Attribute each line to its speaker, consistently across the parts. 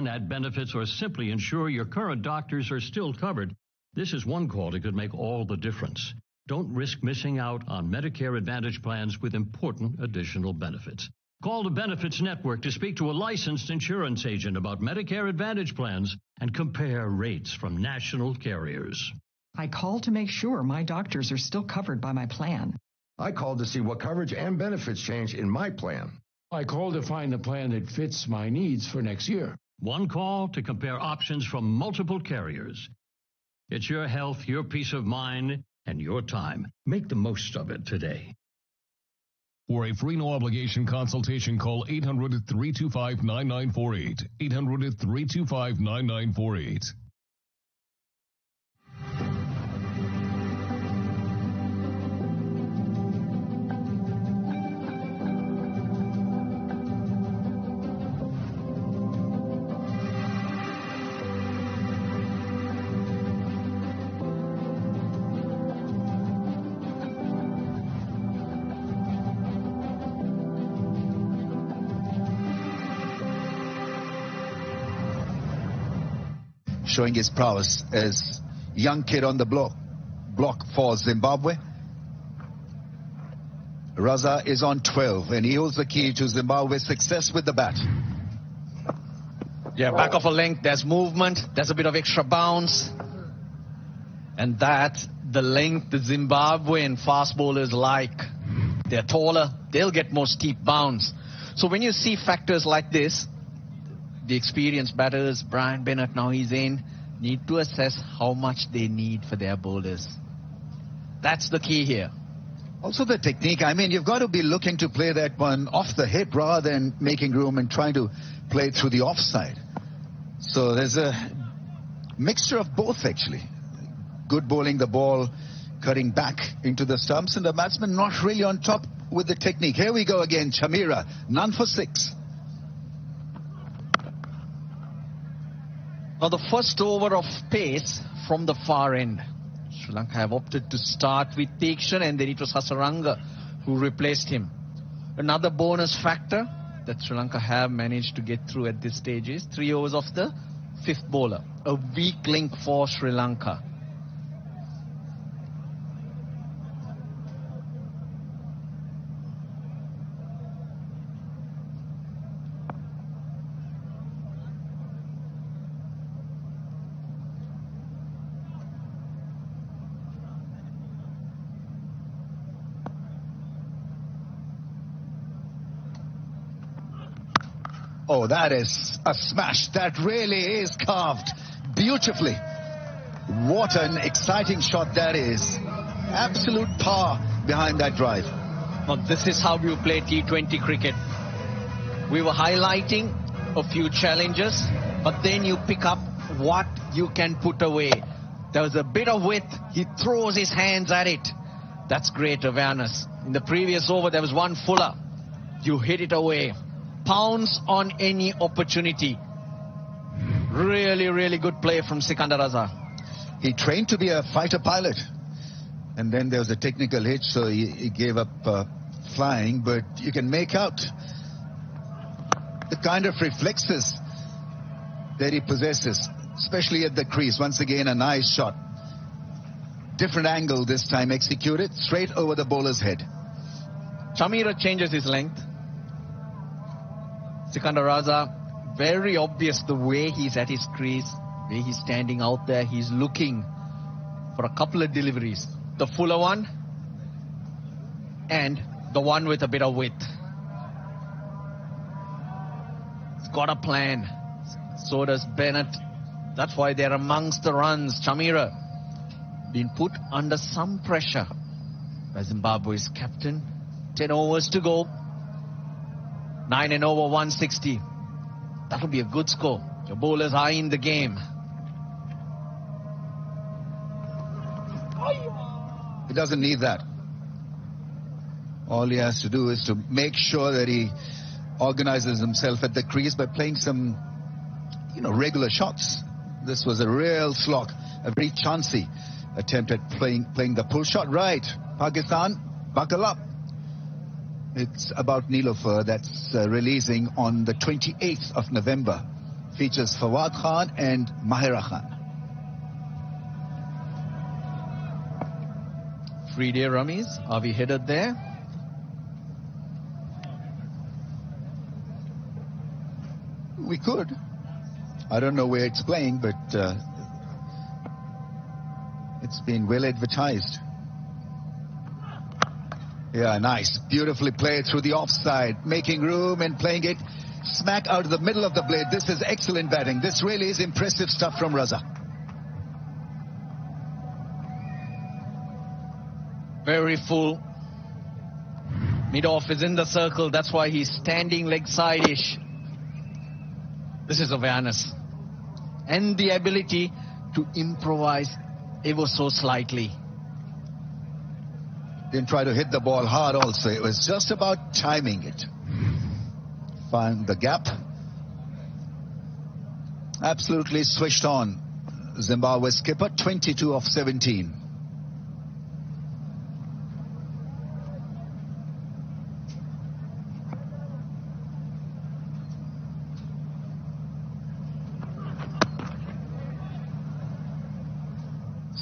Speaker 1: add benefits, or simply ensure your current doctors are still covered, this is one call that could make all the difference. Don't risk missing out on Medicare Advantage plans with important additional benefits. Call the Benefits Network to speak to a licensed insurance agent about Medicare Advantage plans and compare rates from national carriers.
Speaker 2: I called to make sure my doctors are still covered by my plan.
Speaker 3: I called to see what coverage and benefits change in my plan.
Speaker 4: I called to find the plan that fits my needs for next year.
Speaker 1: One call to compare options from multiple carriers. It's your health, your peace of mind, and your time. Make the most of it today.
Speaker 5: For a free no-obligation consultation, call 800-325-9948. 800-325-9948.
Speaker 6: Showing his prowess as young kid on the block for Zimbabwe. Raza is on 12 and he holds the key to Zimbabwe's success with the bat.
Speaker 7: Yeah, back of a length, there's movement, there's a bit of extra bounce. And that's the length the Zimbabwean fast bowlers like. They're taller, they'll get more steep bounce. So when you see factors like this, the experienced batters, Brian Bennett, now he's in, need to assess how much they need for their bowlers. That's the key here.
Speaker 6: Also the technique. I mean, you've got to be looking to play that one off the hip rather than making room and trying to play it through the offside. So there's a mixture of both, actually. Good bowling the ball, cutting back into the stumps, and the batsman not really on top with the technique. Here we go again, Chamira, none for 6.
Speaker 7: Now the first over of pace from the far end. Sri Lanka have opted to start with Teekshan, and then it was Hasaranga who replaced him. Another bonus factor that Sri Lanka have managed to get through at this stage is 3 overs of the 5th bowler. A weak link for Sri Lanka.
Speaker 6: Oh, that is a smash. That really is carved beautifully. What an exciting shot that is. Absolute power behind that drive.
Speaker 7: Now, this is how you play T20 cricket. We were highlighting a few challenges, but then you pick up what you can put away. There was a bit of width. He throws his hands at it. That's great awareness. In the previous over, there was one fuller. You hit it away. Pounce on any opportunity. Really, really good play from Sikandar Raza.
Speaker 6: He trained to be a fighter pilot. And then there was a technical hitch, so he gave up flying. But you can make out the kind of reflexes that he possesses, especially at the crease. Once again, a nice shot. Different angle this time executed, straight over the bowler's head.
Speaker 7: Chamira changes his length. Sikandar Raza, very obvious the way he's at his crease, the way he's standing out there. He's looking for a couple of deliveries. The fuller one and the one with a bit of width. He's got a plan. So does Bennett. That's why they're amongst the runs. Chamira been put under some pressure by Zimbabwe's captain. 10 overs to go. 9 and over 160. That'll be a good score. Your bowlers are in the game.
Speaker 6: He doesn't need that. All he has to do is to make sure that he organizes himself at the crease by playing some, regular shots. This was a real slog, a very chancy attempt at playing the pull shot. Right, Pakistan, buckle up. It's about Nilofer that's releasing on the 28th of November. Features Fawad Khan and Mahira Khan.
Speaker 7: Free-day rummies. Are we headed there?
Speaker 6: We could. I don't know where it's playing, but it's been well advertised. Yeah, nice. Beautifully played through the offside, making room and playing it smack out of the middle of the blade. This is excellent batting. This really is impressive stuff from Raza.
Speaker 7: Very full. Mid-off is in the circle. That's why he's standing leg side-ish. This is awareness. And the ability to improvise ever so slightly.
Speaker 6: Didn't try to hit the ball hard also. It was just about timing it. Find the gap. Absolutely switched on. Zimbabwe skipper, 22 of 17.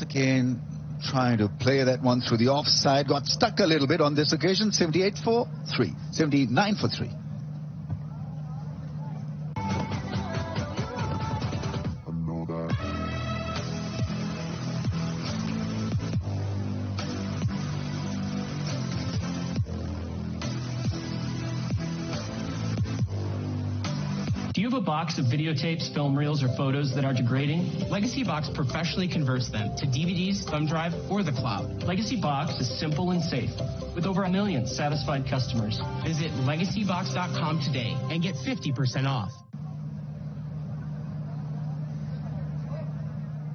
Speaker 6: Again, trying to play that one through the offside. Got stuck a little bit on this occasion. 78 for 3. 79 for 3.
Speaker 8: Do you have a box of videotapes, film reels, or photos that are degrading? Legacy Box professionally converts them to DVDs, thumb drive, or the cloud. Legacy Box is simple and safe, with over 1 million satisfied customers. Visit legacybox.com today and get 50% off.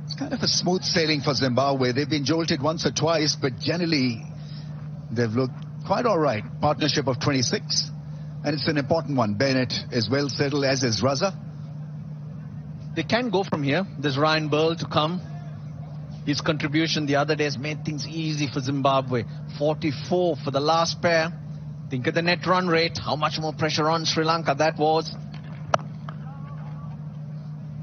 Speaker 6: It's kind of a smooth sailing for Zimbabwe. They've been jolted once or twice, but generally they've looked quite all right. Partnership of 26. And it's an important one. Bennett is well settled, as is Raza.
Speaker 7: They can go from here. There's Ryan Burl to come. His contribution the other day has made things easy for Zimbabwe. 44 for the last pair. Think of the net run rate. How much more pressure on Sri Lanka that was.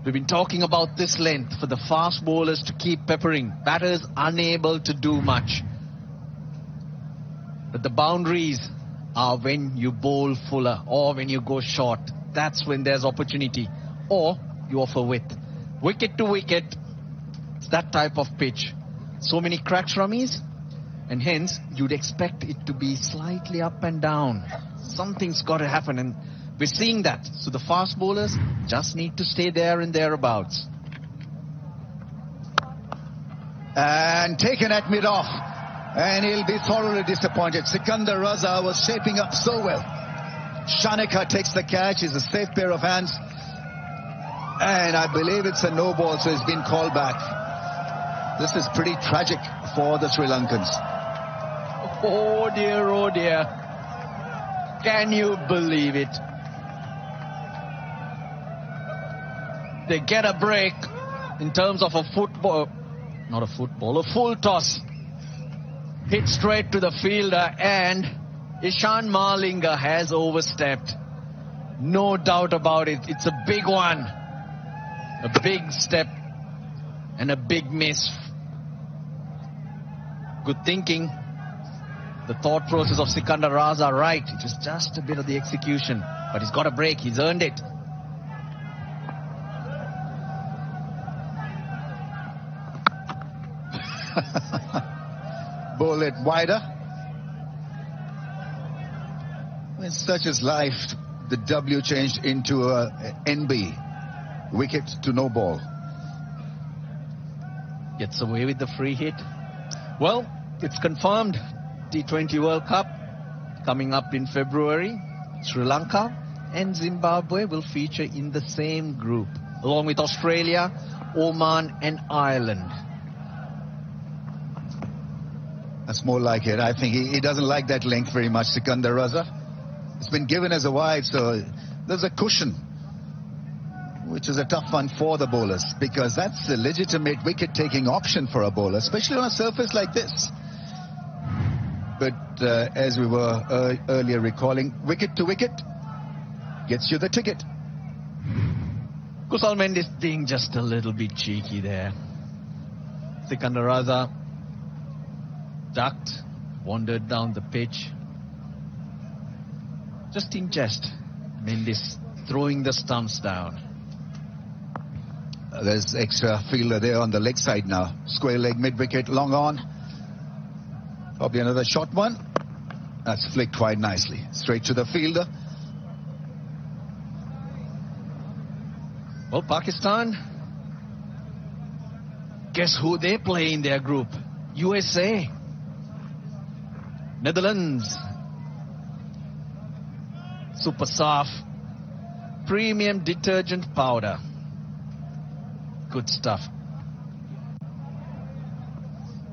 Speaker 7: We've been talking about this length for the fast bowlers to keep peppering. Batters unable to do much. But the boundaries are when you bowl fuller or when you go short. That's when there's opportunity. Or you offer width. Wicket to wicket. It's that type of pitch. So many cracks, rummies. And hence, you'd expect it to be slightly up and down. Something's got to happen. And we're seeing that. So the fast bowlers just need to stay there and thereabouts.
Speaker 6: And taken at mid-off. And he'll be thoroughly disappointed. Sikandar Raza was shaping up so well. Shaneka takes the catch. It's a safe pair of hands. And I believe it's a no ball, so it's been called back. This is pretty tragic for the Sri Lankans.
Speaker 7: Oh dear, oh dear. Can you believe it? They get a break in terms of a football. Not a football, a full toss. Hit straight to the fielder, and Ishan Malinga has overstepped. No doubt about it. It's a big one. A big step and a big miss. Good thinking. The thought process of Sikandar Raza right. It was just a bit of the execution. But he's got a break. He's earned it.
Speaker 6: Bowl it wider. When such is life, the W changed into a NB. Wicket to no ball.
Speaker 7: Gets away with the free hit. Well, it's confirmed. T20 World Cup coming up in February. Sri Lanka and Zimbabwe will feature in the same group, along with Australia, Oman and Ireland.
Speaker 6: That's more like it. I think he doesn't like that length very much, Sikandar Raza. It's been given as a wide, so there's a cushion, which is a tough one for the bowlers, because that's a legitimate wicket-taking option for a bowler, especially on a surface like this. But as we were earlier recalling, wicket to wicket gets you the ticket.
Speaker 7: Kusal Mendis being just a little bit cheeky there. Sikandaraza ducked, wandered down the pitch. Just in jest, Mendis throwing the stumps down.
Speaker 6: There's extra fielder there on the leg side now. Square leg, mid-wicket, long on. Probably another short one. That's flicked quite nicely. Straight to the fielder.
Speaker 7: Well, Pakistan, guess who they play in their group? USA. Netherlands. Super soft. Premium detergent powder. Good stuff.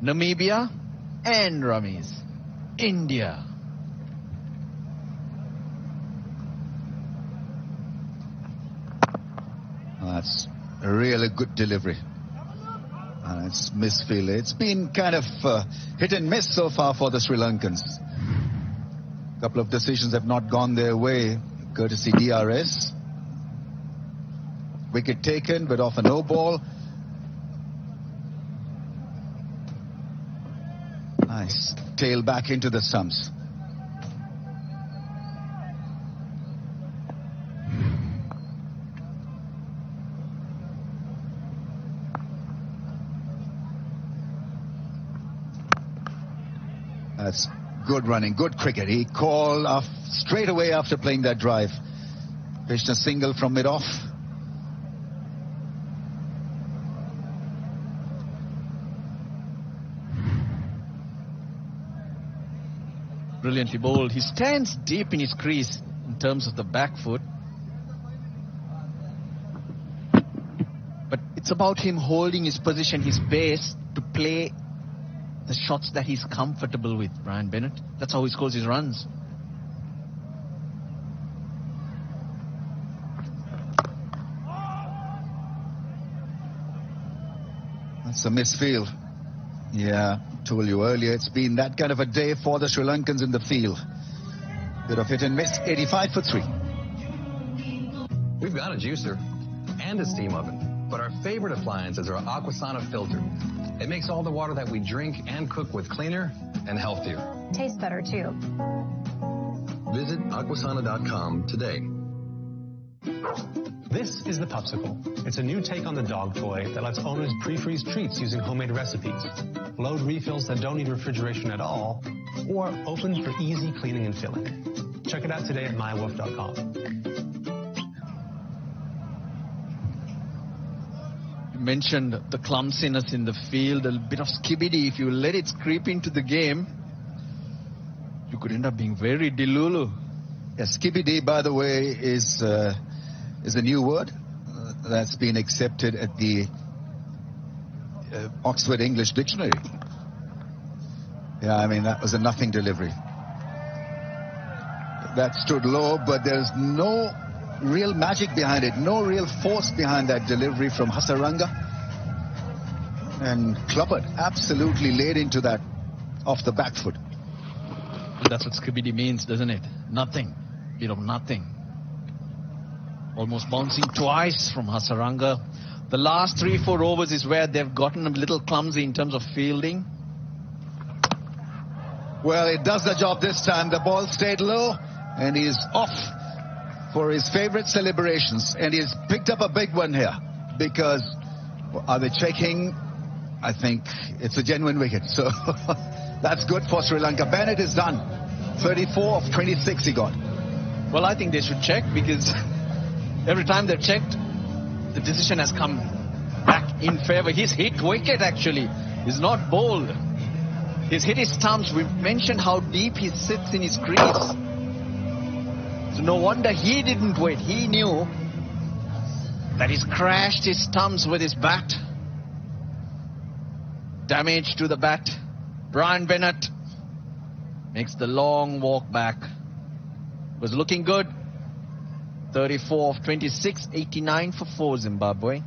Speaker 7: Namibia and Ramis. India.
Speaker 6: That's a really good delivery. It's misfield. It's been kind of hit and miss so far for the Sri Lankans. A couple of decisions have not gone their way, courtesy DRS. Wicket taken, but off a no ball. Nice. Tail back into the stumps. That's good running, good cricket. He called off straight away after playing that drive. Pitched a single from mid-off.
Speaker 7: Brilliantly bowled. He stands deep in his crease in terms of the back foot. But it's about him holding his position, his base, to play the shots that he's comfortable with, Brian Bennett. That's how he scores his runs.
Speaker 6: That's a misfield. Yeah, told you earlier, it's been that kind of a day for the Sri Lankans in the field. Bit of hit and miss, 85 for 3.
Speaker 9: We've got a juicer and a steam oven, but our favorite appliance is our Aquasana filter. It makes all the water that we drink and cook with cleaner and healthier.
Speaker 10: Tastes better too.
Speaker 9: Visit aquasana.com today.
Speaker 11: This is the Popsicle. It's a new take on the dog toy that lets owners pre-freeze treats using homemade recipes, load refills that don't need refrigeration at all, or open for easy cleaning and filling. Check it out today at mywolf.com.
Speaker 7: You mentioned the clumsiness in the field, a bit of skibidi. If you let it creep into the game, you could end up being very delulu.
Speaker 6: Yeah, skibidi, by the way, is a new word that's been accepted at the Oxford English Dictionary. Yeah, I mean, that was a nothing delivery. That stood low, but there's no real magic behind it, no real force behind that delivery from Hasaranga. And Clubbard absolutely laid into that off the back foot.
Speaker 7: That's what skibidi means, doesn't it? Nothing. Bit of nothing. Almost bouncing twice from Hasaranga. The last 3-4 overs is where they've gotten a little clumsy in terms of fielding.
Speaker 6: Well, it does the job this time. The ball stayed low, and he's off for his favorite celebrations. And he's picked up a big one here, because are they checking? I think it's a genuine wicket. So that's good for Sri Lanka. Bennett is done. 34 of 26 he got.
Speaker 7: Well, I think they should check, because every time they've checked, the decision has come back in favor. He's hit wicket, actually. He's not bowled. He's hit his stumps. We've mentioned how deep he sits in his crease. So no wonder he didn't wait. He knew that he's crashed his stumps with his bat. Damage to the bat. Brian Bennett makes the long walk back. Was looking good. 34 of 26, 89 for 4 Zimbabwe.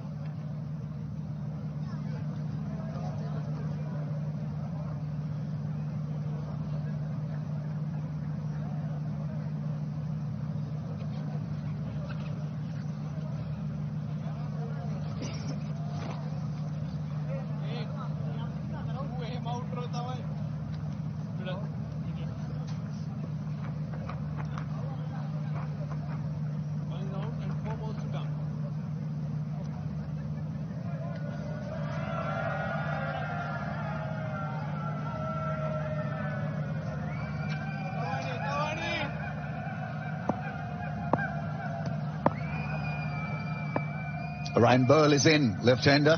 Speaker 6: Ryan Burl is in, left-hander.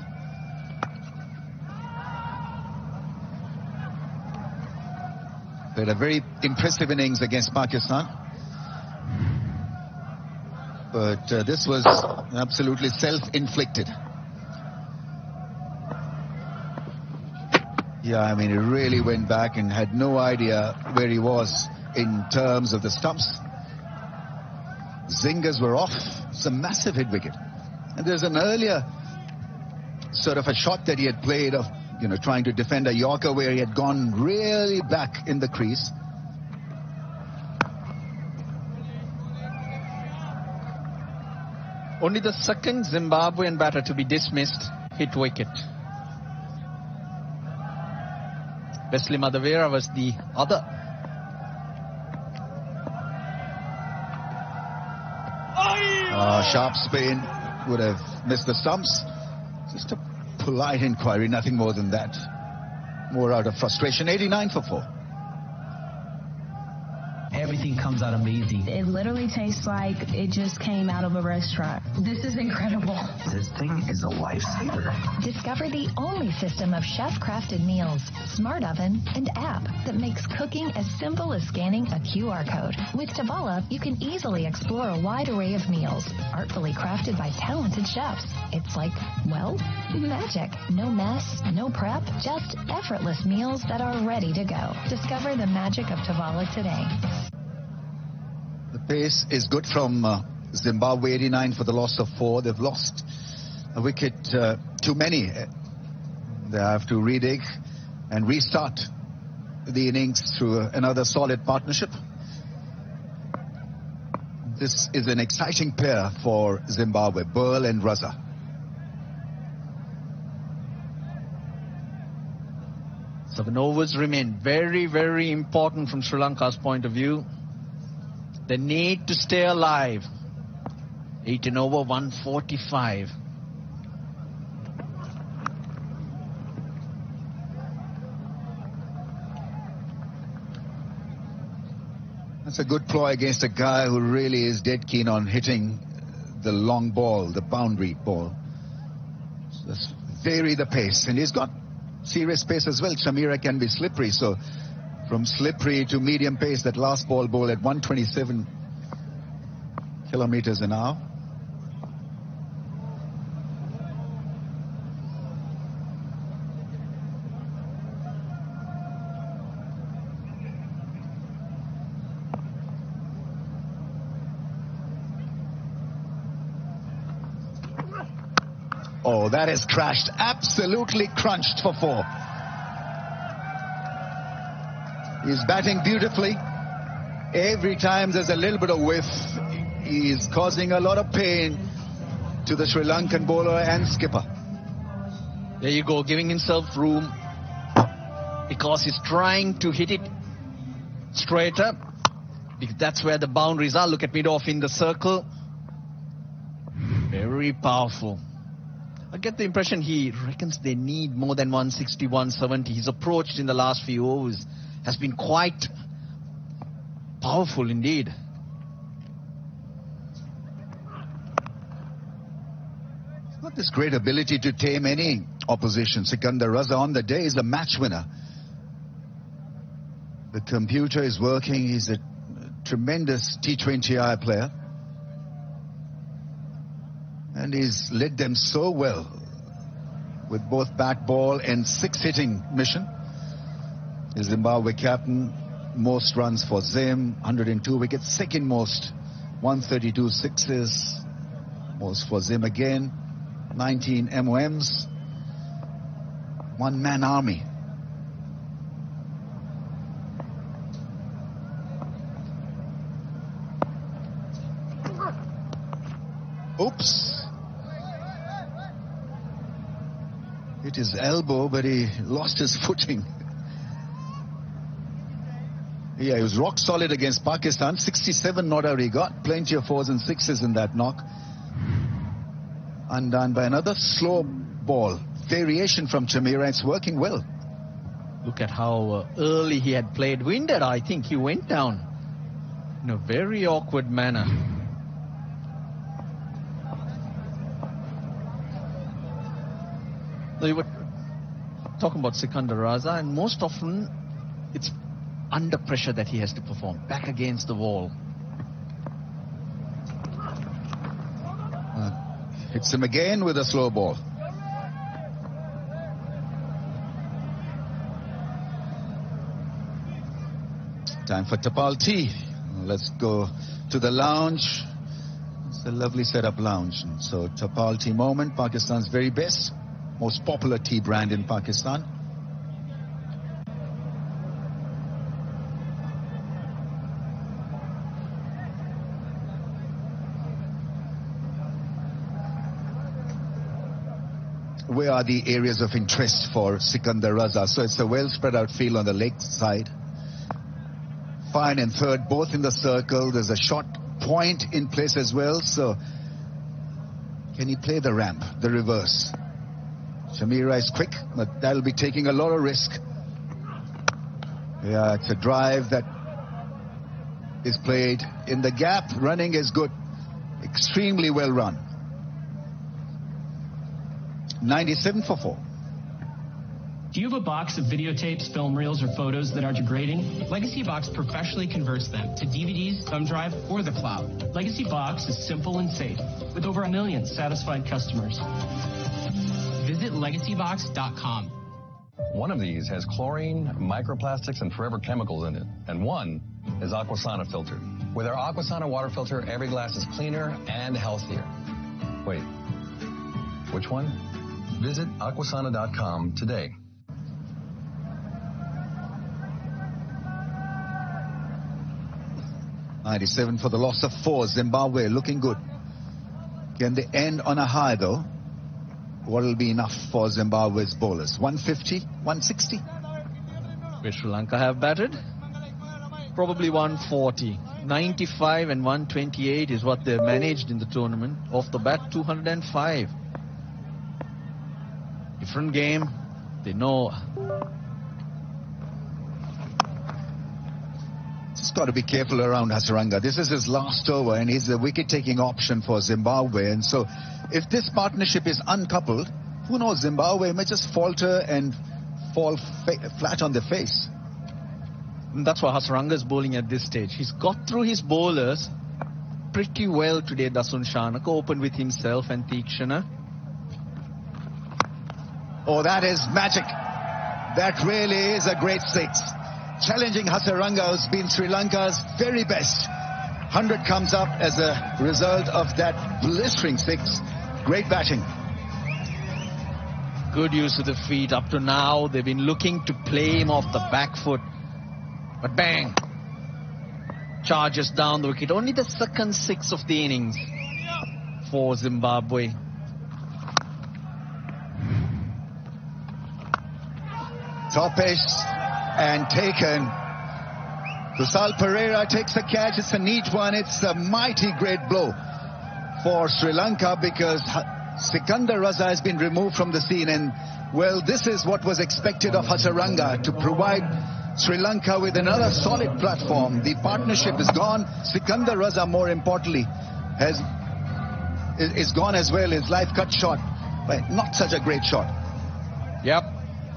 Speaker 6: Played a very impressive innings against Pakistan. But this was absolutely self-inflicted. Yeah, I mean, he really went back and had no idea where he was in terms of the stumps. Zingers were off. It's a massive hit wicket. And there's an earlier sort of a shot that he had played of, you know, trying to defend a Yorker where he had gone really back in the crease.
Speaker 7: Only the second Zimbabwean batter to be dismissed, hit wicket. Wesley Madavera was the other.
Speaker 6: Sharp spin would have missed the stumps. Just a polite inquiry, nothing more than that. More out of frustration. 89 for 4.
Speaker 10: Everything comes out amazing.
Speaker 12: It literally tastes like it just came out of a restaurant. This is incredible.
Speaker 10: This thing is a lifesaver.
Speaker 13: Discover the only system of chef-crafted meals, smart oven, and app that makes cooking as simple as scanning a QR code. With Tavala, you can easily explore a wide array of meals, artfully crafted by talented chefs. It's like, well, magic. No mess, no prep, just effortless meals that are ready to go. Discover the magic of Tavala today.
Speaker 6: The pace is good from Zimbabwe, 89 for the loss of 4. They've lost a wicket too many. They have to redig and restart the innings through another solid partnership. This is an exciting pair for Zimbabwe, Burl and Raza.
Speaker 7: So the overs remain very, very important from Sri Lanka's point of view. They need to stay alive. 18 over 145.
Speaker 6: That's a good ploy against a guy who really is dead keen on hitting the long ball, the boundary ball. So let's vary the pace. And he's got serious pace as well. Chamira can be slippery, so from slippery to medium pace, that last ball at 127 kilometers an hour. Oh, that is crashed. Absolutely crunched for 4. He's batting beautifully. Every time there's a little bit of whiff, he's causing a lot of pain to the Sri Lankan bowler and skipper.
Speaker 7: There you go, giving himself room because he's trying to hit it straighter, because that's where the boundaries are. Look at mid-off in the circle. Very powerful. I get the impression he reckons they need more than 160, 170. His approach in the last few overs has been quite powerful indeed.
Speaker 6: He's got this great ability to tame any opposition. Sikandar Raza on the day is a match winner. The computer is working. He's a tremendous T20I player. And he's led them so well with both bat, ball and 6-hitting mission. The Zimbabwe captain, most runs for Zim, 102 wickets. Second most, 132 sixes. Most for Zim again, 19 MOMs. One-man army. Oops. Hit his elbow, but he lost his footing. Yeah, he was rock solid against Pakistan. 67 not out he got. Plenty of 4s and 6s in that knock. Undone by another slow ball. Variation from Chamira. It's working well.
Speaker 7: Look at how early he had played winded. I think he went down in a very awkward manner. You were talking about Sikandar Raza, and most often it's under pressure that he has to perform, back against the wall.
Speaker 6: Hits him again with a slow ball. Time for Tapal tea. Let's go to the lounge. It's a lovely setup lounge. And so Tapal tea moment, Pakistan's very best, most popular tea brand in Pakistan. Where are the areas of interest for Sikandar Raza? So it's a well spread out field on the leg side. Fine and third, both in the circle. There's a short point in place as well. So can he play the ramp, the reverse? Shamira is quick, but that'll be taking a lot of risk. Yeah, it's a drive that is played in the gap. Running is good. Extremely well run. 97 for 4.
Speaker 8: Do you have a box of videotapes, film reels, or photos that are degrading? Legacy Box professionally converts them to DVDs, thumb drive, or the cloud. Legacy Box is simple and safe, with over 1 million satisfied customers. Visit legacybox.com.
Speaker 9: One of these has chlorine, microplastics, and forever chemicals in it. And one is Aquasana filtered. With our Aquasana water filter, every glass is cleaner and healthier. Wait, which one? Visit aquasana.com today.
Speaker 6: $97 for the loss of 4. Zimbabwe looking good. Can they end on a high though? What will be enough for Zimbabwe's bowlers? 150, 160?
Speaker 7: Where Sri Lanka have batted? Probably 140. 95 and 128 is what they've managed in the tournament. Off the bat, 205. Different game. They know.
Speaker 6: Just got to be careful around Hasaranga. This is his last over and he's the wicket-taking option for Zimbabwe. And so if this partnership is uncoupled, who knows, Zimbabwe may just falter and fall flat on their face.
Speaker 7: And that's why Hasaranga is bowling at this stage. He's got through his bowlers pretty well today. Dasun Shanaka opened with himself and Theekshana.
Speaker 6: Oh, that is magic. That really is a great 6. Challenging Hasaranga, who's been Sri Lanka's very best. 100 comes up as a result of that blistering 6. Great batting.
Speaker 7: Good use of the feet. Up to now, they've been looking to play him off the back foot. But bang! Charges down the wicket. Only the second 6 of the innings for Zimbabwe.
Speaker 6: Topish and taken. Kusal Pereira takes the catch. It's a neat one. It's a mighty great blow for Sri Lanka because Sikandar Raza has been removed from the scene. And, well, this is what was expected of Hasaranga, to provide Sri Lanka with another solid platform. The partnership is gone. Sikandar Raza, more importantly, is gone as well. His life cut short. But not such a great shot.
Speaker 7: Yep.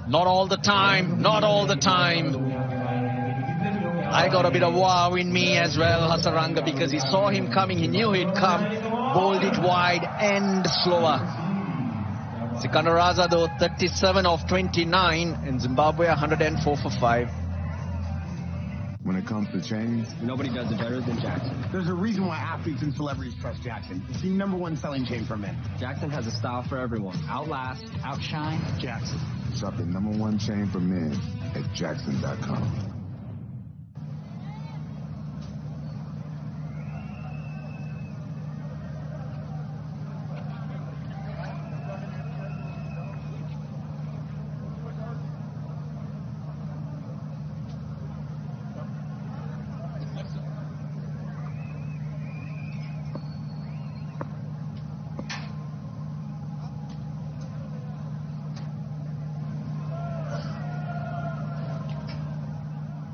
Speaker 7: Not all the time. Not all the time. I got a bit of wow in me as well, Hasaranga, because he saw him coming. He knew he'd come. Bowled it wide and slower. Sikandar Raza, though, 37 of 29. And Zimbabwe, 104 for 5.
Speaker 14: When it comes to change,
Speaker 15: nobody does it better than Jackson.
Speaker 14: There's a reason why athletes and celebrities trust Jackson. It's the #1 selling chain for men.
Speaker 15: Jackson has a style for everyone. Outlast, outshine, Jackson.
Speaker 14: Shop the #1 chain for men at Jackson.com.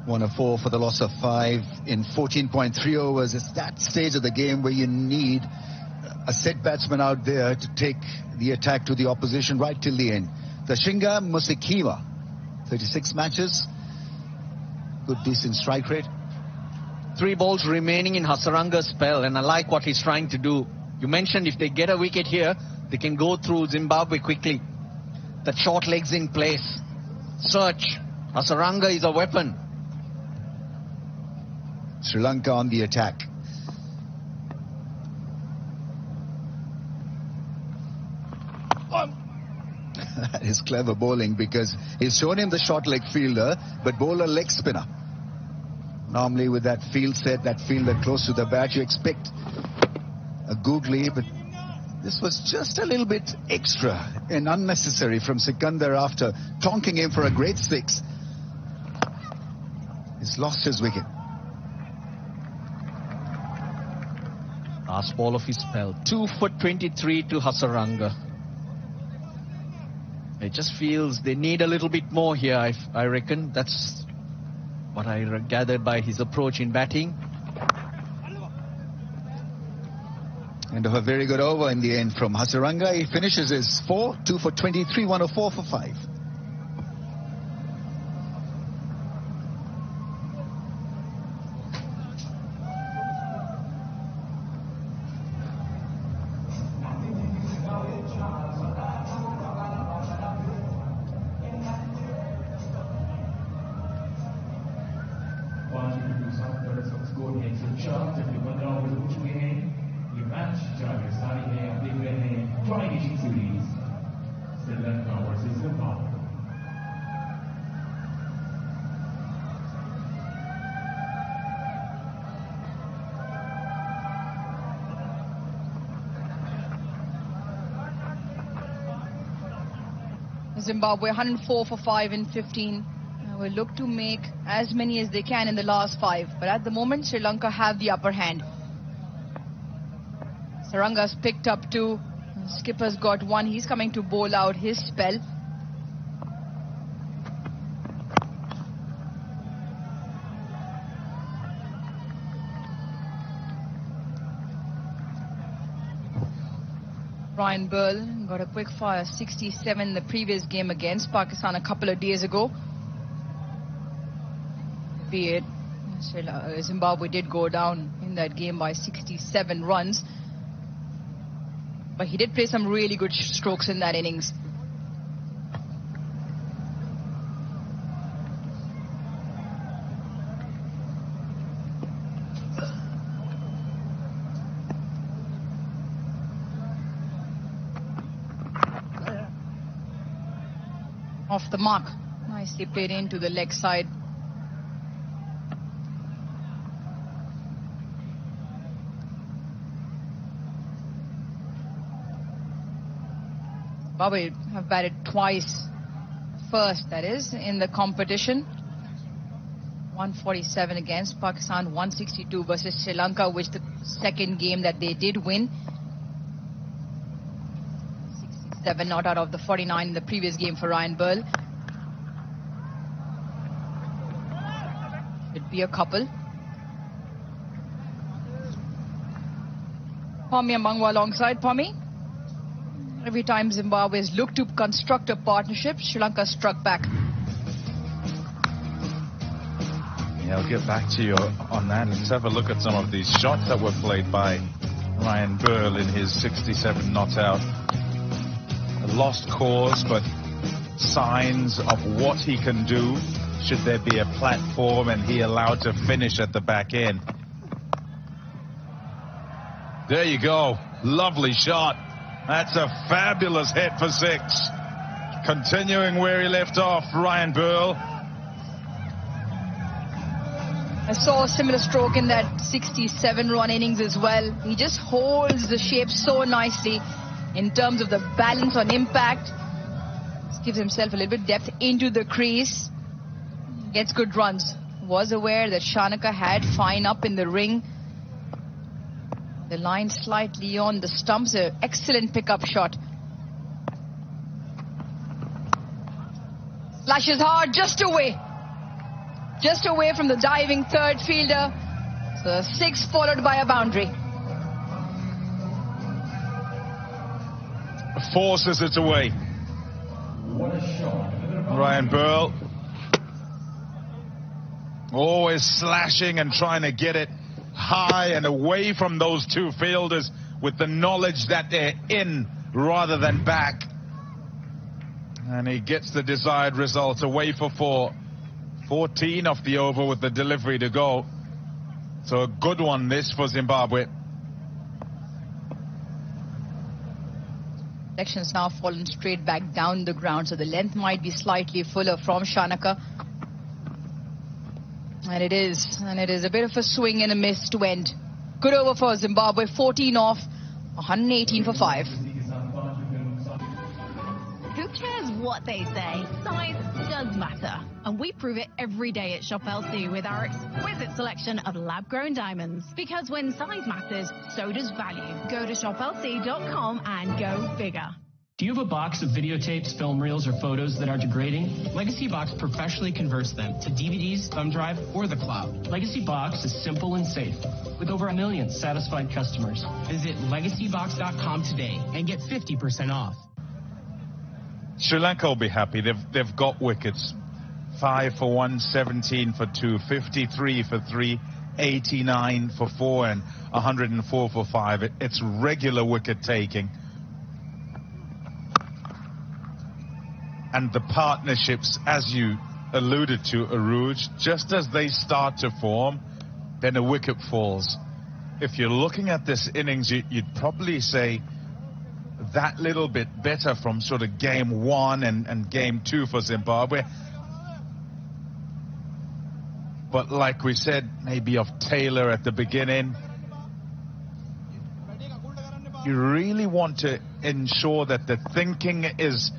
Speaker 6: One of 4 for the loss of 5 in 14.3 overs. It's that stage of the game where you need a set batsman out there to take the attack to the opposition right till the end. Tashinga Musikiwa, 36 matches. Good, decent strike rate.
Speaker 7: 3 balls remaining in Hasaranga's spell, and I like what he's trying to do. You mentioned if they get a wicket here, they can go through Zimbabwe quickly. That short leg's in place. Search. Hasaranga is a weapon.
Speaker 6: Sri Lanka on the attack. That is clever bowling, because he's shown him the short leg fielder, but bowler leg spinner. Normally with that field set, that fielder close to the bat, you expect a googly, but this was just a little bit extra and unnecessary from Sikandar after tonking him for a great 6. He's lost his wicket.
Speaker 7: Last ball of his spell. 2 for 23 to Hasaranga. It just feels they need a little bit more here, I reckon. That's what I gathered by his approach in batting.
Speaker 6: And a very good over in the end from Hasaranga. He finishes his 4, 2 for 23, 104 for 5.
Speaker 16: Zimbabwe 104 for 5 in 15. Will look to make as many as they can in the last 5. But at the moment, Sri Lanka have the upper hand. Saranga's picked up 2. Skipper's got 1. He's coming to bowl out his spell. Ryan Burl got a quick fire 67 in the previous game against Pakistan a couple of days ago. Be it, Zimbabwe did go down in that game by 67 runs. But he did play some really good strokes in that innings. Off the mark. Nicely played into the leg side. Zimbabwe have batted twice. First, that is, in the competition. 147 against Pakistan, 162 versus Sri Lanka, which the second game that they did win. 67 not out of the 49 in the previous game for Ryan Burl. Should be a couple. Pommy Amangwa alongside Pommy. Every time Zimbabwe's looked to construct a partnership, Sri Lanka struck back.
Speaker 17: Yeah, I'll get back to you on that. Let's have a look at some of these shots that were played by Ryan Burl in his 67 not out. A lost cause, but signs of what he can do should there be a platform and he allowed to finish at the back end. There you go. Lovely shot. That's a fabulous hit for 6. Continuing where he left off, Ryan Burl.
Speaker 16: I saw a similar stroke in that 67-run innings as well. He just holds the shape so nicely in terms of the balance on impact. Just gives himself a little bit depth into the crease. Gets good runs. Was aware that Shanaka had fine up in the ring. The line slightly on the stumps. An excellent pickup shot. Slashes hard, just away. Just away from the diving third fielder. So a 6 followed by a boundary.
Speaker 17: Forces it away. Ryan Burl always slashing and trying to get it high and away from those two fielders with the knowledge that they're in rather than back. And he gets the desired result, away for 4. 14 off the over with the delivery to go. So a good one this for Zimbabwe.
Speaker 16: Section's now fallen straight back down the ground, so the length might be slightly fuller from Shanaka. And it is a bit of a swing and a miss to end. Good over for Zimbabwe, 14 off, 118 for 5.
Speaker 18: Who cares what they say? Size does matter. And we prove it every day at Shop LC with our exquisite selection of lab-grown diamonds. Because when size matters, so does value. Go to shoplc.com and go bigger.
Speaker 8: Do you have a box of videotapes, film reels, or photos that are degrading? Legacy Box professionally converts them to DVDs, thumb drive, or the cloud. Legacy Box is simple and safe, with over 1 million satisfied customers. Visit legacybox.com today and get 50% off.
Speaker 17: Sri Lanka will be happy. They've got wickets. 5 for 1, 17 for 2, 53 for 3, 89 for 4, and 104 for 5. It's regular wicket taking. And the partnerships, as you alluded to, Aruj, just as they start to form, then a wicket falls. If you're looking at this innings, you'd probably say that little bit better from sort of game 1 and game 2 for Zimbabwe. But like we said, maybe of Taylor at the beginning, you really want to ensure that the thinking is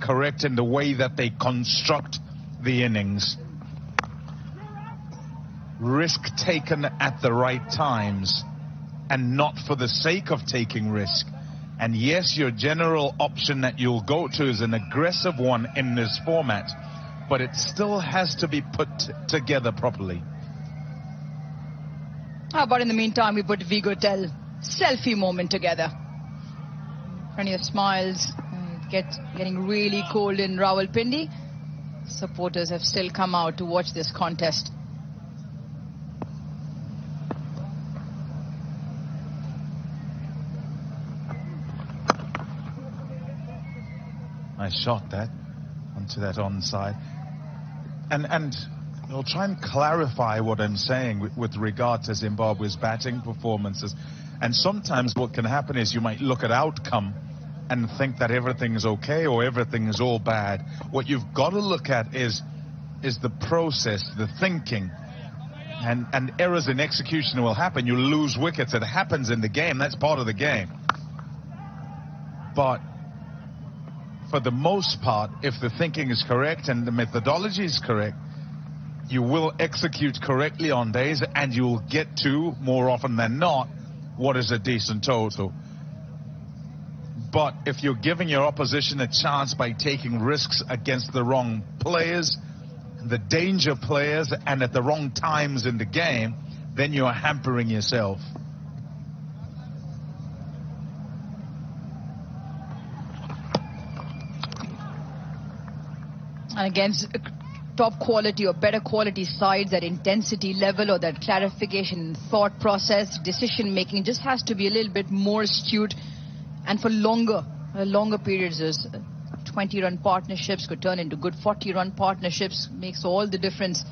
Speaker 17: correct in the way that they construct the innings. Risk taken at the right times and not for the sake of taking risk. And yes, your general option that you'll go to is an aggressive one in this format, but it still has to be put together properly.
Speaker 16: How about in the meantime, we put Vigotel selfie moment together. Plenty of smiles. Getting really cold in Rawalpindi. Supporters have still come out to watch this contest.
Speaker 17: Nice shot that onto that onside. And I'll try and clarify what I'm saying with regard to Zimbabwe's batting performances. And sometimes what can happen is you might look at outcome and think that everything is okay or everything is all bad. What you've got to look at is the process, the thinking. And errors in execution will happen. You lose wickets. It happens in the game. That's part of the game. But for the most part, if the thinking is correct and the methodology is correct, you will execute correctly on days and you'll get to, more often than not, what is a decent total. But if you're giving your opposition a chance by taking risks against the wrong players, the danger players, and at the wrong times in the game, then you're hampering yourself.
Speaker 16: And against top quality or better quality sides, that intensity level or that clarification, thought process, decision making just has to be a little bit more astute. And for longer periods, 20-run partnerships could turn into good 40-run partnerships, makes all the difference.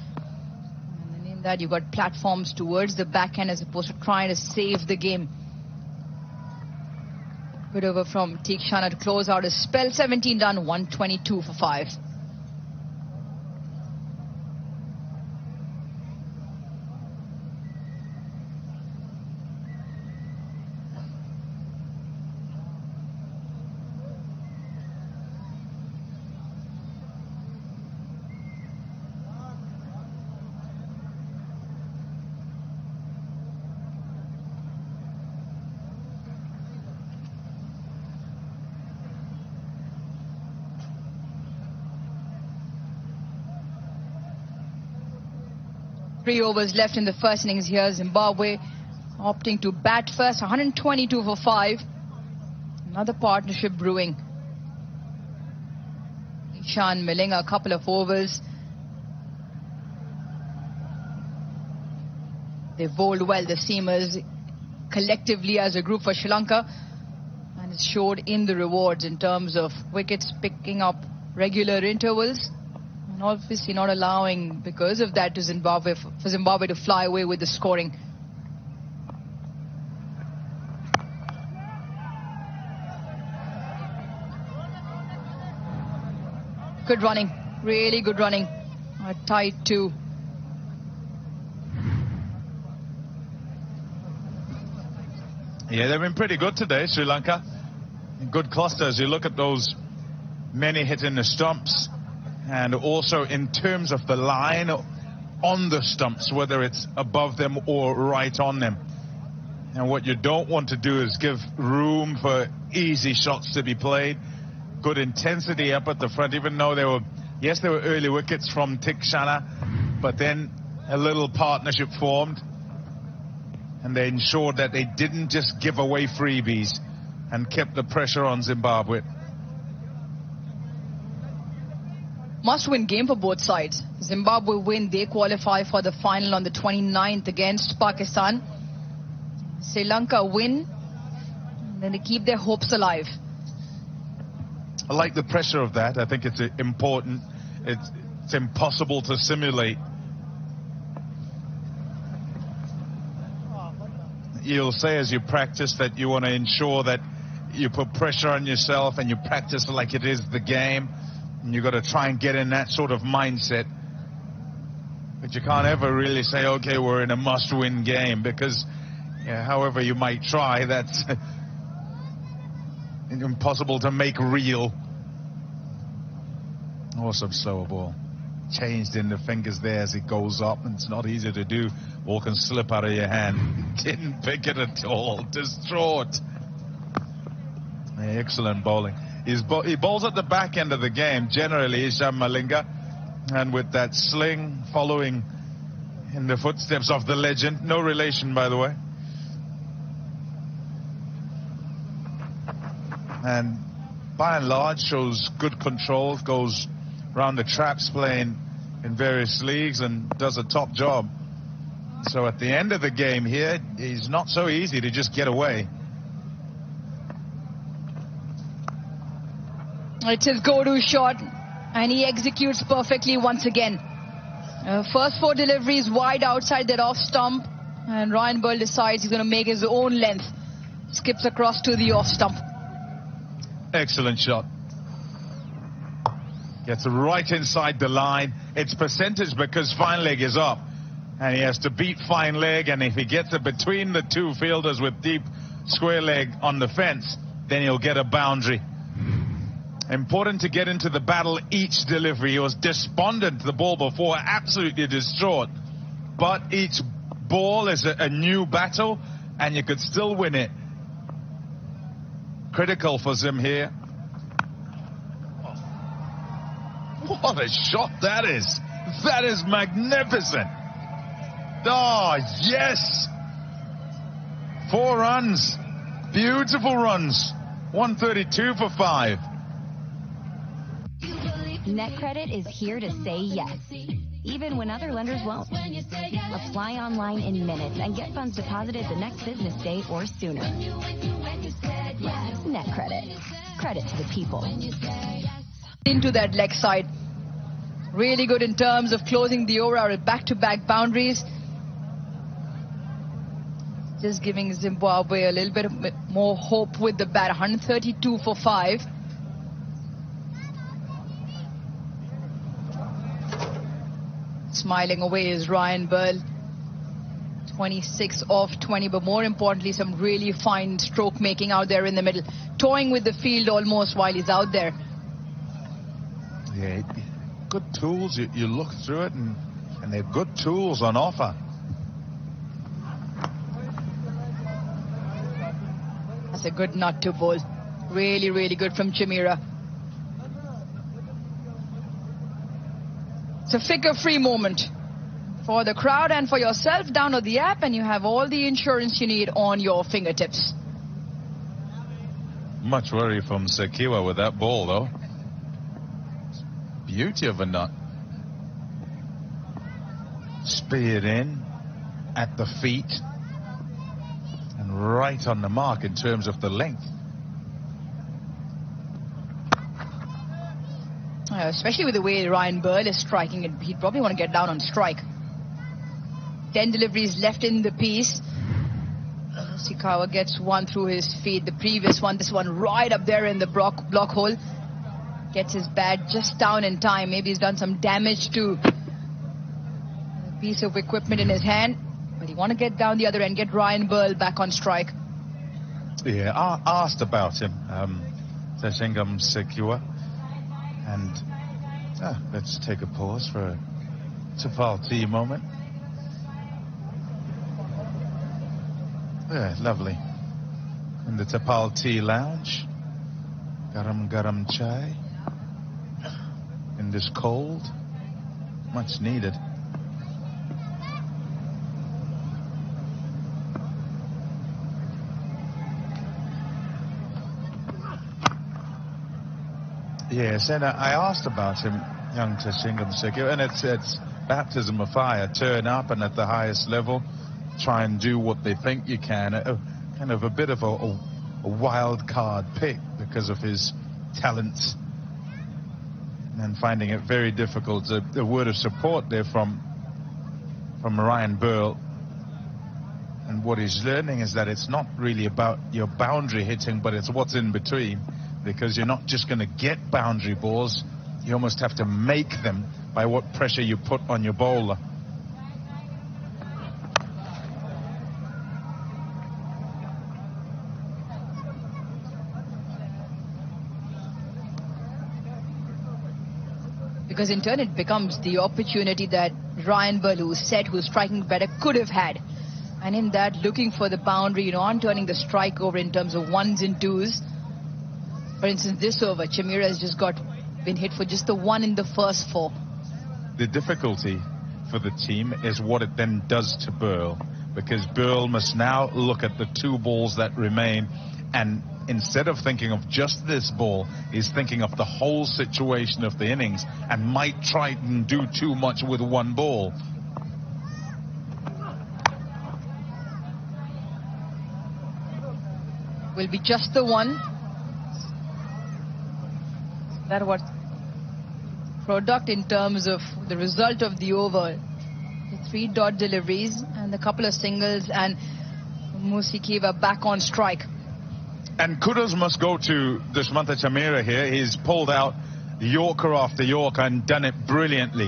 Speaker 16: And then in that, you've got platforms towards the backhand as opposed to trying to save the game. Good over from Tikshana to close out his spell. 17 done, 122 for 5. Three overs left in the first innings here. Zimbabwe opting to bat first, 122 for 5. Another partnership brewing. Chan Malinga, a couple of overs. They bowled well, the seamers, collectively as a group for Sri Lanka. And it showed in the rewards in terms of wickets picking up regular intervals. And obviously not allowing, because of that, to Zimbabwe, for Zimbabwe to fly away with the scoring. Good running, really good running. Tight too.
Speaker 17: Yeah, they've been pretty good today, Sri Lanka. Good clusters. You look at those many hitting the stumps, and also in terms of the line on the stumps, whether it's above them or right on them. And what you don't want to do is give room for easy shots to be played. Good intensity up at the front, even though there were early wickets from Tikshana, but then a little partnership formed, and they ensured that they didn't just give away freebies and kept the pressure on Zimbabwe.
Speaker 16: Must-win game for both sides. Zimbabwe win, they qualify for the final on the 29th against Pakistan. Sri Lanka win, and then they keep their hopes alive.
Speaker 17: I like the pressure of that. I think it's important. It's impossible to simulate. You'll say as you practice that you want to ensure that you put pressure on yourself and you practice like it is the game. And you've got to try and get in that sort of mindset. But you can't ever really say, okay, we're in a must-win game, because however you might try, that's impossible to make real. Awesome slower ball. Changed in the fingers there as it goes up, and it's not easy to do. Ball can slip out of your hand. Didn't pick it at all. Distraught. Excellent bowling. He bowls at the back end of the game, generally, Isham Malinga. And with that sling following in the footsteps of the legend. No relation, by the way. And by and large shows good control, goes around the traps playing in various leagues and does a top job. So at the end of the game here, he's not so easy to just get away.
Speaker 16: It's his go-to shot, and he executes perfectly once again. First 4 deliveries wide outside that off stump, and Ryan Burl decides he's going to make his own length. Skips across to the off stump.
Speaker 17: Excellent shot. Gets right inside the line. It's percentage because fine leg is up, and he has to beat fine leg, and if he gets it between the two fielders with deep square leg on the fence, then he'll get a boundary. Important to get into the battle each delivery. He was despondent the ball before, absolutely distraught. But each ball is a new battle, and you could still win it. Critical for Zim here. What a shot that is. That is magnificent. Oh, yes. 4 runs. Beautiful runs. 132 for 5.
Speaker 13: NetCredit is here to say yes, even when other lenders won't. Apply online in minutes and get funds deposited the next business day or sooner. NetCredit. Credit to the people.
Speaker 16: Into that leg side. Really good in terms of closing the over out of back-to-back boundaries. Just giving Zimbabwe a little bit more hope with the bat. 132 for 5. Smiling away is Ryan Burl. 26 off 20, but more importantly, some really fine stroke making out there in the middle. Toying with the field almost while he's out there.
Speaker 17: Yeah, good tools. You look through it, and they're good tools on offer.
Speaker 16: That's a good nut to bowl. Really, really good from Chimera. It's a figure-free moment for the crowd and for yourself. Download the app and you have all the insurance you need on your fingertips.
Speaker 17: Much worry from Sekiwa with that ball, though. beauty of a nut. Speared in at the feet and right on the mark in terms of the length.
Speaker 16: Especially with the way Ryan Burl is striking it, he'd probably want to get down on strike. 10 deliveries left in the piece. Ishikawa gets one through his feet. The previous one, this one right up there in the block hole. Gets his bat just down in time. Maybe he's done some damage to a piece of equipment in his hand. But he want to get down the other end, get Ryan Burl back on strike.
Speaker 17: Yeah, I asked about him, Tashingam Sekua. And let's take a pause for a Tapal tea moment. Yeah, lovely. In the Tapal tea lounge. Garam garam chai. In this cold. Much needed. Yes, and I asked about him, young Tashingam Sekua, and it's baptism of fire. Turn up and at the highest level, try and do what they think you can. Kind of a bit of a wild card pick because of his talents, and finding it very difficult. A word of support there from Ryan Burl. And what he's learning is that it's not really about your boundary hitting, but it's what's in between. Because you're not just going to get boundary balls, you almost have to make them by what pressure you put on your bowler.
Speaker 16: Because in turn it becomes the opportunity that Ryan Burl, who's striking better, could have had. And in that, looking for the boundary, on turning the strike over in terms of ones and twos. For instance, this over, Chameera has just been hit for just the one in the first 4.
Speaker 17: The difficulty for the team is what it then does to Burl, because Burl must now look at the 2 balls that remain, and instead of thinking of just this ball, he's thinking of the whole situation of the innings and might try and do too much with 1 ball.
Speaker 16: Will be just the one. That what product in terms of the result of the over. The 3 dot deliveries and a couple of singles, and Musikiva back on strike.
Speaker 17: And kudos must go to Dushmantha Chameera here. He's pulled out Yorker after Yorker and done it brilliantly.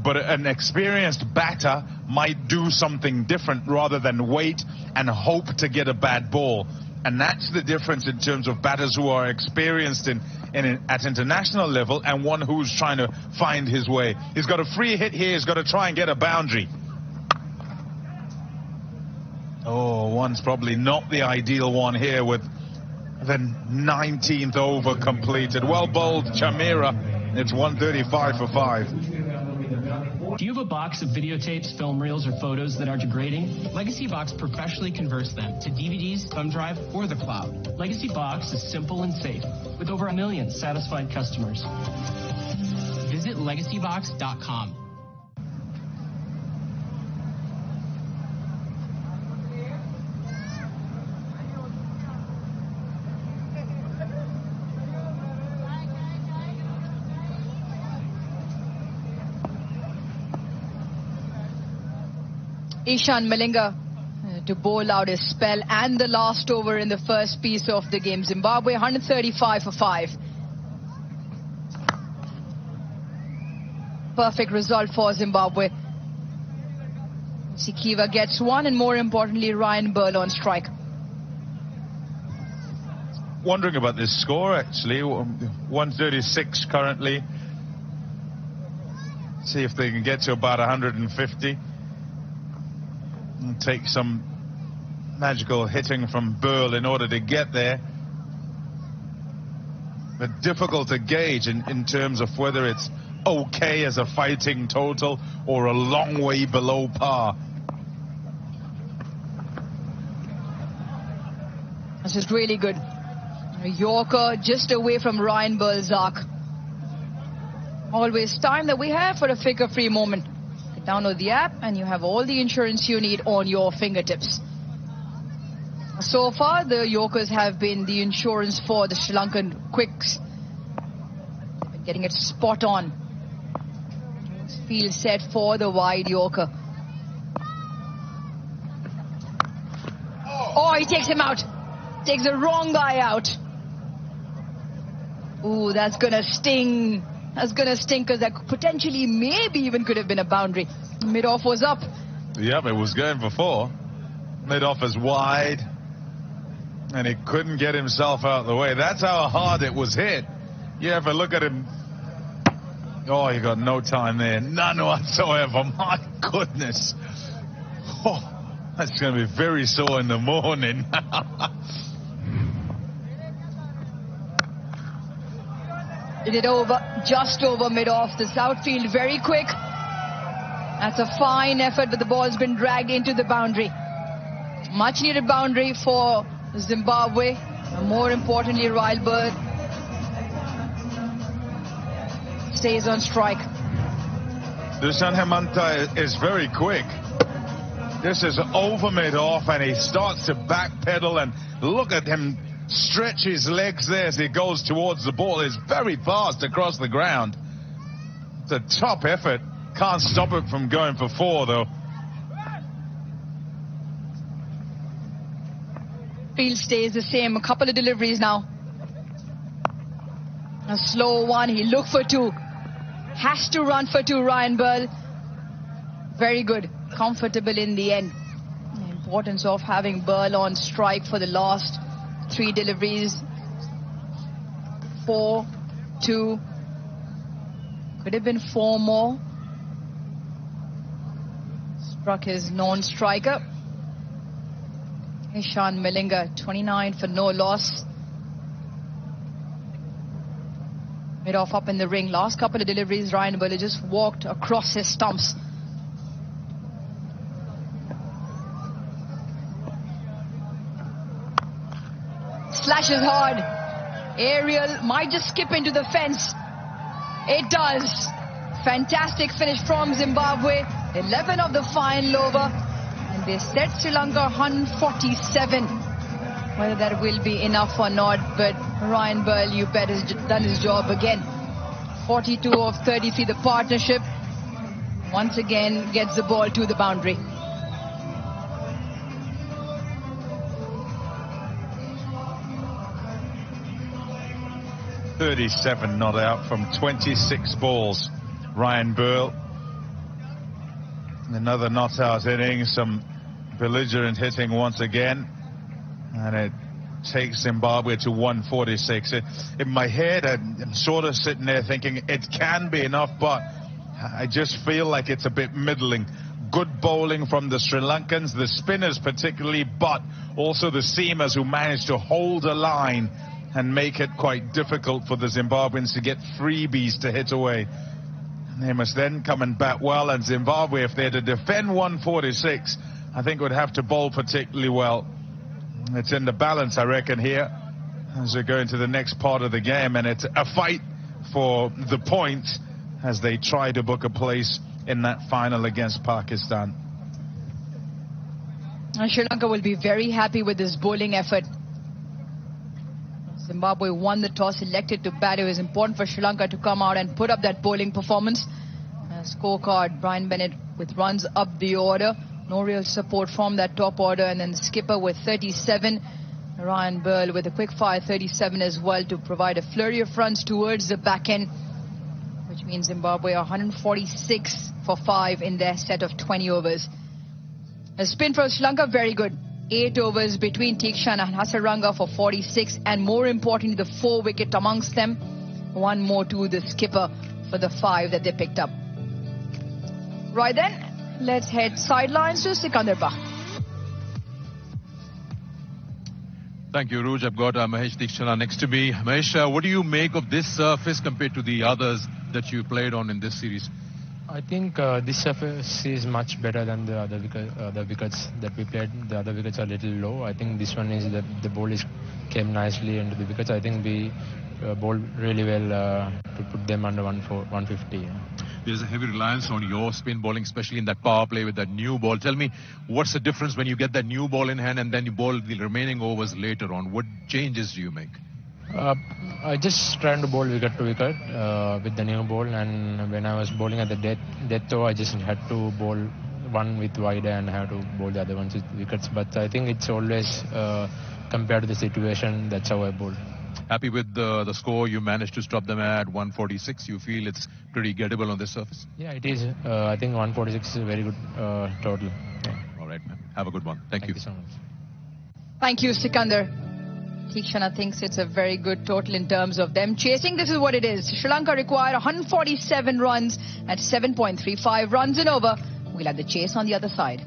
Speaker 17: But an experienced batter might do something different rather than wait and hope to get a bad ball. And that's the difference in terms of batters who are experienced at international level and one who's trying to find his way. He's got a free hit here. He's got to try and get a boundary. Oh, one's probably not the ideal one here with the 19th over completed. Well bowled, Chameera. It's 135 for 5.
Speaker 8: Do you have a box of videotapes, film reels, or photos that are degrading? Legacy Box professionally converts them to DVDs, thumb drive, or the cloud. Legacy Box is simple and safe, with over 1 million satisfied customers. Visit legacybox.com.
Speaker 16: Ishan Malinga to bowl out his spell and the last over in the first piece of the game. Zimbabwe 135 for 5. Perfect result for Zimbabwe. Sikiva gets 1, and more importantly, Ryan Burl on strike.
Speaker 17: Wondering about this score, actually. 136 currently. See if they can get to about 150. And take some magical hitting from Burl in order to get there. But difficult to gauge in terms of whether it's okay as a fighting total or a long way below par.
Speaker 16: This is really good. A Yorker just away from Ryan Burl's arc. Always time that we have for a figure-free moment. Download the app and you have all the insurance you need on your fingertips. So far, the Yorkers have been the insurance for the Sri Lankan Quicks. They've been getting it spot on. Field set for the wide Yorker. Oh, he takes him out. Takes the wrong guy out. Ooh, that's gonna sting. That's gonna sting because that potentially maybe even could have been a boundary. Mid-off was up.
Speaker 17: Yep, it was going for 4. Mid-off is wide. And he couldn't get himself out of the way. That's how hard it was hit. You have a look at him. Oh, he got no time there. None whatsoever. My goodness. Oh, that's going to be very sore in the morning.
Speaker 16: Did it over, just over mid-off. This outfield very quick. That's a fine effort, but the ball's been dragged into the boundary. Much needed boundary for Zimbabwe. And more importantly, Ryle Bird stays on strike.
Speaker 17: Dusan Hemanta is very quick. This is over mid-off, and he starts to backpedal, and look at him stretch his legs there as he goes towards the ball. It's very fast across the ground. It's a top effort. Can't stop it from going for 4, though.
Speaker 16: Field stays the same. A couple of deliveries now. A slow one. He looked for 2. Has to run for 2, Ryan Burl. Very good. Comfortable in the end. The importance of having Burl on strike for the last 3 deliveries. 4, 2. Could have been 4 more. Struck his non-striker. Ishan Malinga, 29 for no loss. Mid-off up in the ring. Last couple of deliveries, Ryan Burley just walked across his stumps. Slashes hard. Aerial might just skip into the fence. It does. Fantastic finish from Zimbabwe. 11 of the final over. And they set Sri Lanka 147. Whether that will be enough or not, but Ryan Burl, you bet, has done his job again. 42 of 33, the partnership once again gets the ball to the boundary.
Speaker 17: .37 not out from 26 balls. Ryan Burl. Another not out inning. Some belligerent hitting once again. And it takes Zimbabwe to 146. In my head, I'm sort of sitting there thinking it can be enough, but I just feel like it's a bit middling. Good bowling from the Sri Lankans, the spinners particularly, but also the seamers who managed to hold a line and make it quite difficult for the Zimbabweans to get freebies to hit away. And they must then come and bat well, and Zimbabwe, if they're to defend 146, I think would have to bowl particularly well. It's in the balance, I reckon, here as we go into the next part of the game, and it's a fight for the points as they try to book a place in that final against Pakistan.
Speaker 16: And Sri Lanka will be very happy with this bowling effort. Zimbabwe won the toss, elected to bat. It was important for Sri Lanka to come out and put up that bowling performance. Scorecard, Brian Bennett with runs up the order. No real support from that top order. And then the skipper with 37. Ryan Burl with a quick fire 37 as well to provide a flurry of runs towards the back end, which means Zimbabwe are 146 for 5 in their set of 20 overs. A spin for Sri Lanka, very good. 8 overs between Tikshan and Hasaranga for 46, and more importantly, the 4 wicket amongst them. 1 more to the skipper for the 5 that they picked up. Right then, let's head sidelines to Sikandar Bah.
Speaker 19: Thank you, Ruj. I've got Mahesh Dikshana next to me. Mahesh, what do you make of this surface compared to the others that you played on in this series?
Speaker 20: I think this surface is much better than the other wickets that we played. The other wickets are a little low. I think this one is the ball came nicely into the wickets. I think we bowled really well to put them under 150. Yeah.
Speaker 19: There's a heavy reliance on your spin bowling, especially in that power play with that new ball. Tell me, what's the difference when you get that new ball in hand and then you bowl the remaining overs later on? What changes do you make?
Speaker 20: I just trying to bowl wicket to wicket with the new ball, and when I was bowling at the death over, I just had to bowl one with wide and have to bowl the other ones with wickets. But I think it's always compared to the situation, that's how I bowl.
Speaker 19: Happy with the score? You managed to stop them at 146. You feel it's pretty gettable on this surface?
Speaker 20: Yeah, it is. I think 146 is a very good total. Yeah.
Speaker 19: All right, man. Have a good one. Thank you
Speaker 20: so much.
Speaker 16: Thank you, Sikandar. Tikshana thinks it's a very good total in terms of them chasing. This is what it is. Sri Lanka required 147 runs at 7.35 runs and over. We'll have the chase on the other side.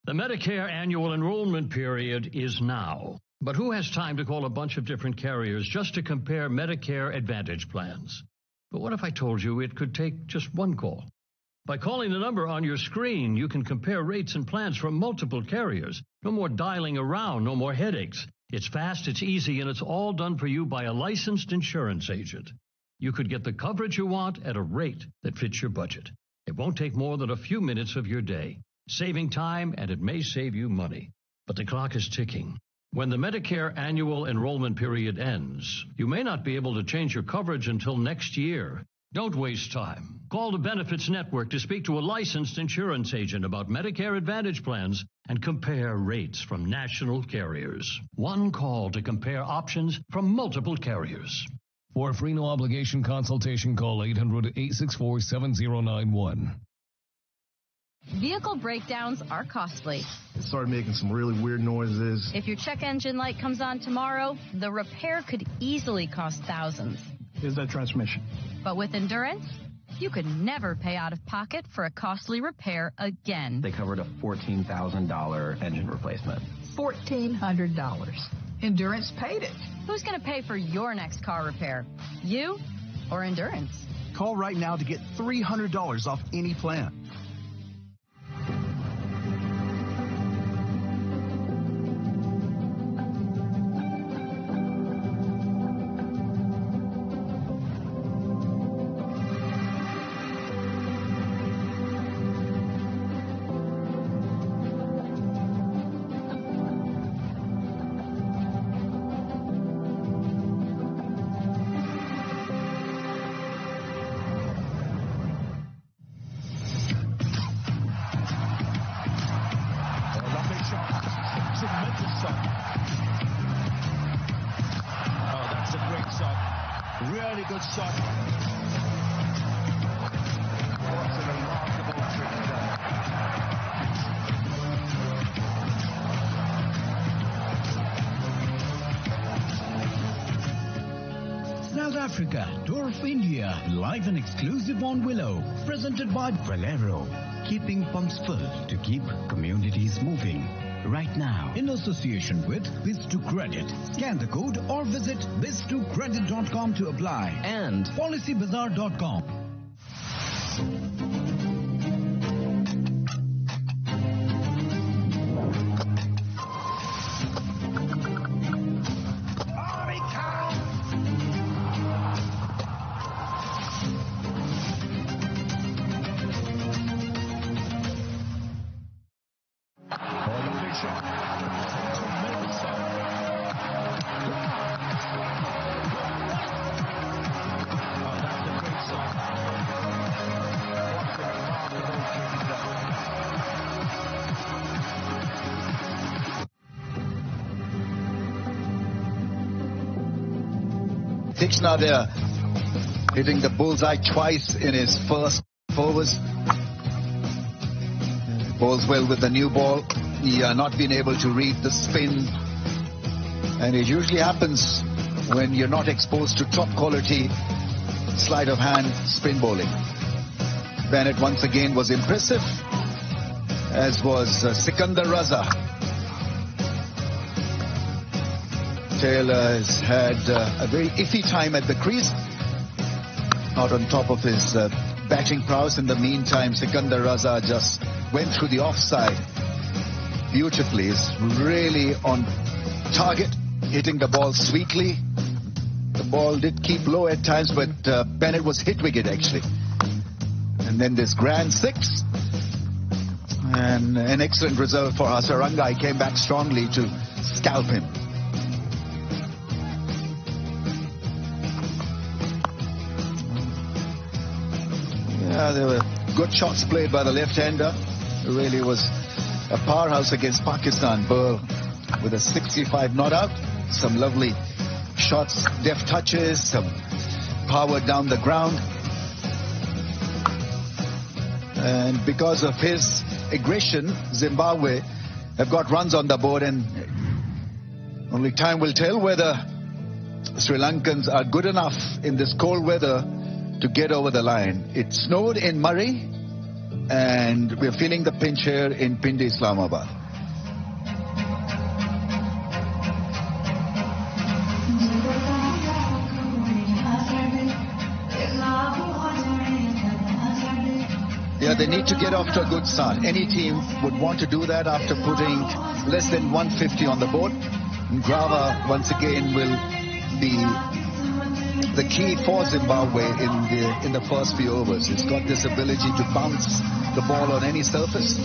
Speaker 1: The Medicare annual enrollment period is now. But who has time to call a bunch of different carriers just to compare Medicare Advantage plans? But what if I told you it could take just one call? By calling the number on your screen, you can compare rates and plans from multiple carriers. No more dialing around, no more headaches. It's fast, it's easy, and it's all done for you by a licensed insurance agent. You could get the coverage you want at a rate that fits your budget. It won't take more than a few minutes of your day. Saving time, and it may save you money. But the clock is ticking. When the Medicare annual enrollment period ends, you may not be able to change your coverage until next year. Don't waste time. Call the Benefits Network to speak to a licensed insurance agent about Medicare Advantage plans and compare rates from national carriers. One call to compare options from multiple carriers.
Speaker 5: For a free no-obligation consultation, call 800-864-7091.
Speaker 18: Vehicle breakdowns are costly.
Speaker 14: It started making some really weird noises.
Speaker 18: If your check engine light comes on tomorrow, the repair could easily cost thousands.
Speaker 14: Here's that transmission.
Speaker 18: But with Endurance, you could never pay out of pocket for a costly repair again.
Speaker 15: They covered a $14,000 engine replacement.
Speaker 2: $1,400. Endurance paid it.
Speaker 18: Who's going to pay for your next car repair? You or Endurance?
Speaker 14: Call right now to get $300 off any plan.
Speaker 21: Africa, Tour of India, live and exclusive on Willow, presented by Valero, keeping pumps full to keep communities moving. Right now, in association with Biz2Credit. Scan the code or visit biz2credit.com to apply. And policybazaar.com.
Speaker 6: Thikshna there, hitting the bullseye twice in his first overs. Bowls well with the new ball. He not been able to read the spin. And it usually happens when you're not exposed to top quality sleight of hand spin bowling. Bennett once again was impressive, as was Sikandar Raza. Taylor has had a very iffy time at the crease, not on top of his batting prowess. In the meantime, Sikandar Raza just went through the offside beautifully. He's really on target, hitting the ball sweetly. The ball did keep low at times, but Bennett was hit wicket actually. And then this grand six. And an excellent result for Hasaranga. He came back strongly to scalp him. Yeah, there were good shots played by the left-hander. It really was a powerhouse against Pakistan. Burl with a 65 not out. Some lovely shots, deft touches, some power down the ground. And because of his aggression, Zimbabwe have got runs on the board, and only time will tell whether Sri Lankans are good enough in this cold weather to get over the line. It snowed in Murray, and we're feeling the pinch here in Pindi, Islamabad. Yeah, they need to get off to a good start. Any team would want to do that after putting less than 150 on the board. Grava once again will be the key for Zimbabwe in the first few overs. He's got this ability to bounce the ball on any surface.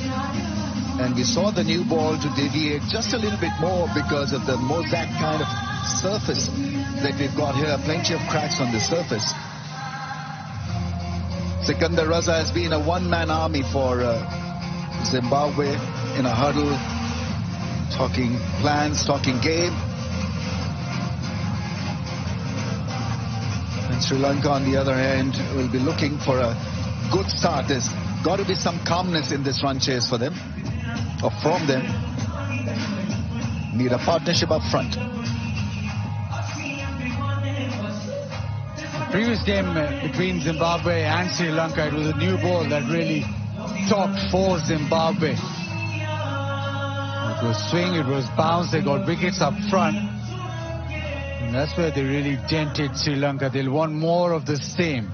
Speaker 6: And we saw the new ball to deviate just a little bit more because of the mosaic kind of surface that we've got here. Plenty of cracks on the surface. Sikandar Raza has been a one-man army for Zimbabwe in a huddle, talking plans, talking game. And Sri Lanka, on the other hand, will be looking for a good start. There's got to be some calmness in this run chase for them, or from them. Need a partnership up front.
Speaker 3: Previous game between Zimbabwe and Sri Lanka, it was a new ball that really talked for Zimbabwe. It was swing, it was bounce, they got wickets up front. And that's where they really dented Sri Lanka. They'll want more of the same.